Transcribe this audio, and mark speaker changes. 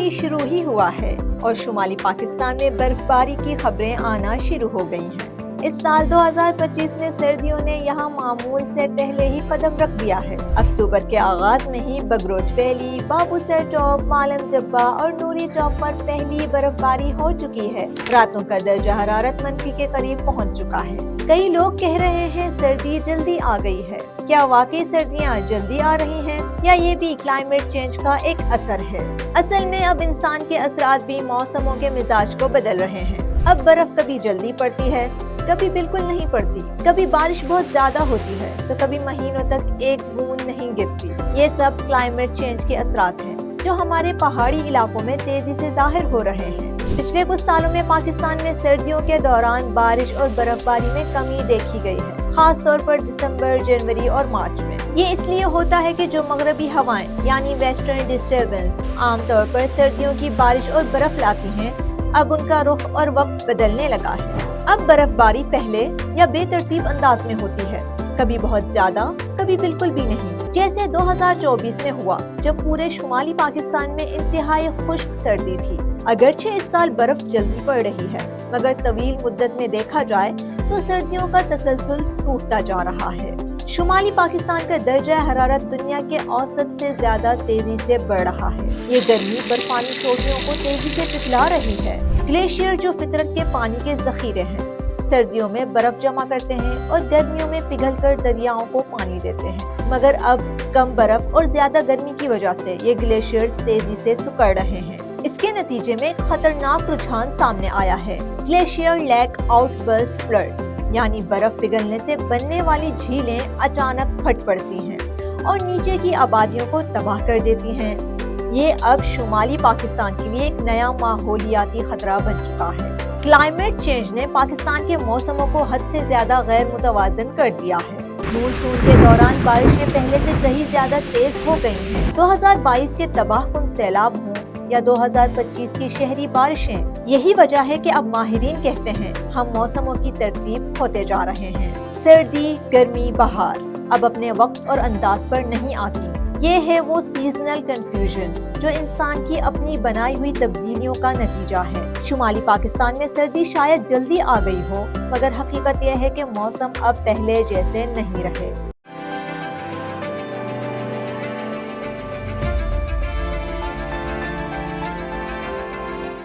Speaker 1: ابھی شروع ہی ہوا ہے اور شمالی پاکستان میں برفباری کی خبریں آنا شروع ہو گئی ہیں۔ اس سال 2025 میں سردیوں نے یہاں معمول سے پہلے ہی قدم رکھ دیا ہے۔ اکتوبر کے آغاز میں ہی بگروچ ویلی، بابو سر ٹاپ، مالم جبہ اور نوری ٹاپ پر پہلی برفباری ہو چکی ہے۔ راتوں کا درجہ حرارت منفی کے قریب پہنچ چکا ہے۔ کئی لوگ کہہ رہے ہیں سردی جلدی آ گئی ہے۔ کیا واقعی سردیاں جلدی آ رہی ہیں یا یہ بھی کلائمیٹ چینج کا ایک اثر ہے؟ اصل میں اب انسان کے اثرات بھی موسموں کے مزاج کو بدل رہے ہیں۔ اب برف کبھی جلدی پڑتی ہے، کبھی بالکل نہیں پڑتی، کبھی بارش بہت زیادہ ہوتی ہے تو کبھی مہینوں تک ایک بوند نہیں گرتی۔ یہ سب کلائمیٹ چینج کے اثرات ہیں جو ہمارے پہاڑی علاقوں میں تیزی سے ظاہر ہو رہے ہیں۔ پچھلے کچھ سالوں میں پاکستان میں سردیوں کے دوران بارش اور برف باری میں کمی دیکھی گئی ہے، خاص طور پر دسمبر، جنوری اور مارچ میں۔ یہ اس لیے ہوتا ہے کہ جو مغربی ہوائیں یعنی ویسٹرن ڈسٹربنس عام طور پر سردیوں کی بارش اور برف لاتی ہیں، اب ان کا رخ اور وقت بدلنے لگا ہے۔ اب برف باری پہلے یا بے ترتیب انداز میں ہوتی ہے، کبھی بہت زیادہ، کبھی بالکل بھی نہیں، جیسے 2024 میں ہوا جب پورے شمالی پاکستان میں انتہائی خشک سردی تھی۔ اگرچہ اس سال برف جلدی پڑ رہی ہے، مگر طویل مدت میں دیکھا جائے تو سردیوں کا تسلسل ٹوٹتا جا رہا ہے۔ شمالی پاکستان کا درجہ حرارت دنیا کے اوسط سے زیادہ تیزی سے بڑھ رہا ہے۔ یہ گرمی برفانی چوٹیوں کو تیزی سے پگھلا رہی ہے۔ گلیشیئر جو فطرت کے پانی کے ذخیرے ہیں، سردیوں میں برف جمع کرتے ہیں اور گرمیوں میں پگھل کر دریاؤں کو پانی دیتے ہیں، مگر اب کم برف اور زیادہ گرمی کی وجہ سے یہ گلیشیئرز تیزی سے سکڑ رہے ہیں۔ اس کے نتیجے میں ایک خطرناک رجحان سامنے آیا ہے، glacier lake outburst flood, یعنی برف پگھلنے سے بننے والی جھیلیں اچانک پھٹ پڑتی ہیں اور نیچے کی آبادیوں کو تباہ کر دیتی ہیں۔ یہ اب شمالی پاکستان کے لیے ایک نیا ماحولیاتی خطرہ بن چکا ہے۔ کلائمیٹ چینج نے پاکستان کے موسموں کو حد سے زیادہ غیر متوازن کر دیا ہے۔ مونسون کے دوران بارشیں پہلے سے کہیں زیادہ تیز ہو گئی ہیں۔ 2022 کے تباہ کن سیلاب ہوں یا 2025 کی شہری بارشیں، یہی وجہ ہے کہ اب ماہرین کہتے ہیں ہم موسموں کی ترتیب کھوتے جا رہے ہیں۔ سردی، گرمی، بہار اب اپنے وقت اور انداز پر نہیں آتی۔ یہ ہے وہ سیزنل کنفیوژن جو انسان کی اپنی بنائی ہوئی تبدیلیوں کا نتیجہ ہے۔ شمالی پاکستان میں سردی شاید جلدی آ گئی ہو، مگر حقیقت یہ ہے کہ موسم اب پہلے جیسے نہیں رہے۔